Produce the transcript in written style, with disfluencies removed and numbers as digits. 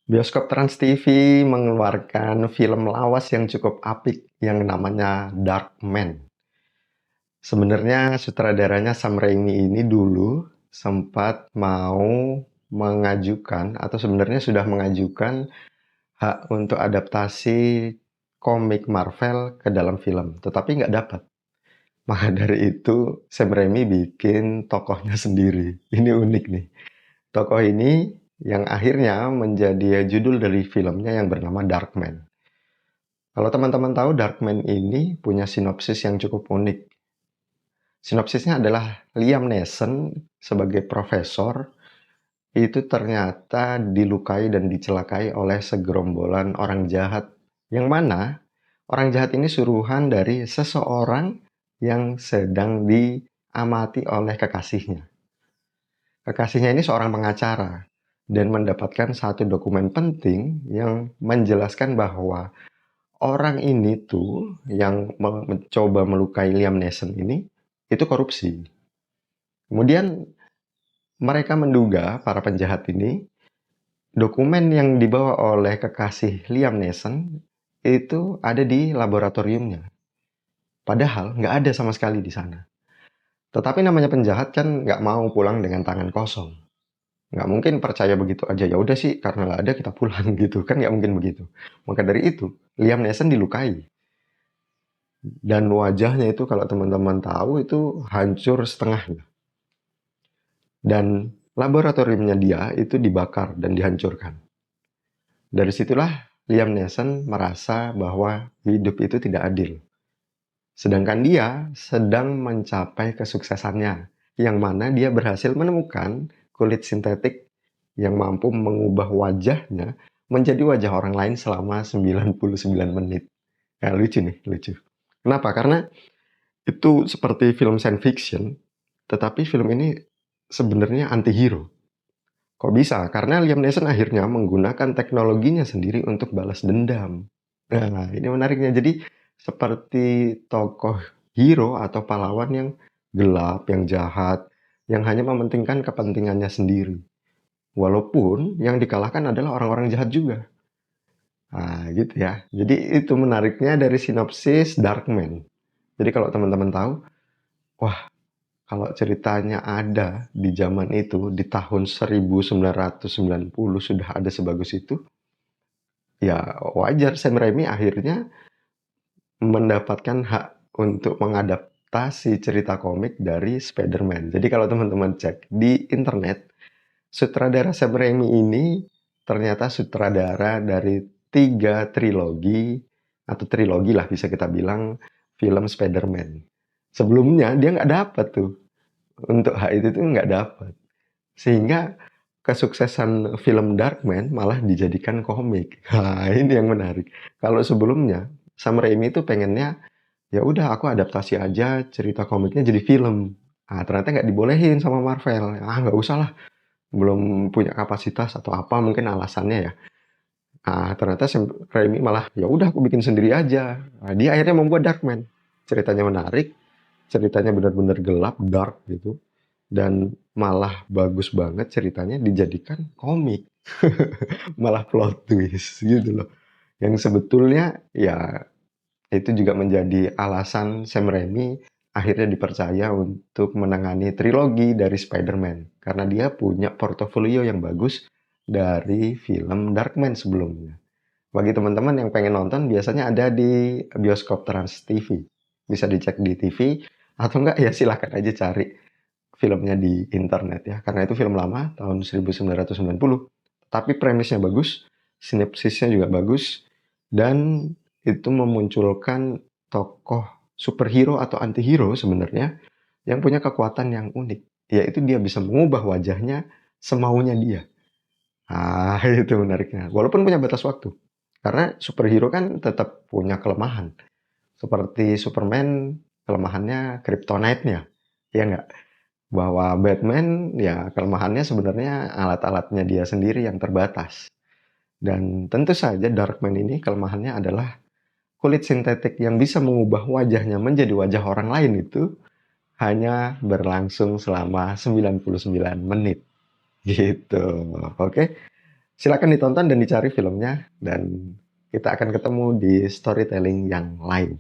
Bioskop Trans TV mengeluarkan film lawas yang cukup apik yang namanya Darkman. Sebenarnya sutradaranya Sam Raimi ini dulu sempat mau mengajukan atau sebenarnya sudah mengajukan hak untuk adaptasi komik Marvel ke dalam film, tetapi nggak dapat. Maka dari itu Sam Raimi bikin tokohnya sendiri. Ini unik nih. Tokoh ini yang akhirnya menjadi judul dari filmnya yang bernama Darkman. Kalau teman-teman tahu, Darkman ini punya sinopsis yang cukup unik. Sinopsisnya adalah Liam Neeson sebagai profesor itu ternyata dilukai dan dicelakai oleh segerombolan orang jahat. Yang mana orang jahat ini suruhan dari seseorang yang sedang diamati oleh kekasihnya. Kekasihnya ini seorang pengacara dan mendapatkan satu dokumen penting yang menjelaskan bahwa orang ini tuh yang mencoba melukai Liam Neeson ini itu korupsi. Kemudian mereka menduga para penjahat ini dokumen yang dibawa oleh kekasih Liam Neeson itu ada di laboratoriumnya. Padahal nggak ada sama sekali di sana. Tetapi namanya penjahat kan nggak mau pulang dengan tangan kosong. Nggak mungkin percaya begitu aja, ya udah sih karena nggak ada kita pulang gitu kan, nggak mungkin begitu. Maka dari itu Liam Neeson dilukai dan wajahnya itu kalau teman-teman tahu itu hancur setengahnya, dan laboratoriumnya dia itu dibakar dan dihancurkan. Dari situlah Liam Neeson merasa bahwa hidup itu tidak adil, sedangkan dia sedang mencapai kesuksesannya, yang mana dia berhasil menemukan kulit sintetik yang mampu mengubah wajahnya menjadi wajah orang lain selama 99 menit. Ya, lucu nih, lucu. Kenapa? Karena itu seperti film science fiction, tetapi film ini sebenarnya anti-hero. Kok bisa? Karena Liam Neeson akhirnya menggunakan teknologinya sendiri untuk balas dendam. Nah, ini menariknya. Jadi, seperti tokoh hero atau pahlawan yang gelap, yang jahat, yang hanya mementingkan kepentingannya sendiri. Walaupun yang dikalahkan adalah orang-orang jahat juga. Nah, gitu ya. Jadi itu menariknya dari sinopsis Darkman. Jadi kalau teman-teman tahu, wah, kalau ceritanya ada di zaman itu, di tahun 1990 sudah ada sebagus itu, ya wajar Sam Raimi akhirnya mendapatkan hak untuk mengadaptasi cerita komik dari Spider-Man. Jadi kalau teman-teman cek di internet, sutradara Sam Raimi ini ternyata sutradara dari 3 trilogi, atau trilogi lah bisa kita bilang, film Spider-Man. Sebelumnya dia nggak dapat tuh, untuk hak itu tuh nggak dapat. Sehingga kesuksesan film Darkman malah dijadikan komik. Nah, ini yang menarik. Kalau sebelumnya, Sam Raimi itu pengennya, ya udah aku adaptasi aja cerita komiknya jadi film. Ah, ternyata nggak dibolehin sama Marvel. Ah, nggak usah lah, belum punya kapasitas atau apa mungkin alasannya ya. Ah, ternyata Sam Raimi malah ya udah aku bikin sendiri aja. Nah, dia akhirnya membuat Darkman. Ceritanya menarik, ceritanya benar-benar gelap, dark gitu, dan malah bagus banget ceritanya dijadikan komik. Malah plot twist gitu loh. Yang sebetulnya ya itu juga menjadi alasan Sam Raimi akhirnya dipercaya untuk menangani trilogi dari Spider-Man. Karena dia punya portofolio yang bagus dari film Darkman sebelumnya. Bagi teman-teman yang pengen nonton, biasanya ada di bioskop Trans TV. Bisa dicek di TV, atau enggak ya silahkan aja cari filmnya di internet ya. Karena itu film lama, tahun 1990. Tapi premisnya bagus, sinopsisnya juga bagus, dan itu memunculkan tokoh superhero atau antihero sebenarnya yang punya kekuatan yang unik. Yaitu dia bisa mengubah wajahnya semaunya dia. Ah, itu menariknya. Walaupun punya batas waktu. Karena superhero kan tetap punya kelemahan. Seperti Superman, kelemahannya kryptonite-nya. Ya nggak? Bahwa Batman, ya kelemahannya sebenarnya alat-alatnya dia sendiri yang terbatas. Dan tentu saja Darkman ini kelemahannya adalah kulit sintetik yang bisa mengubah wajahnya menjadi wajah orang lain itu hanya berlangsung selama 99 menit. Gitu. Oke. Silakan ditonton dan dicari filmnya, dan kita akan ketemu di storytelling yang lain.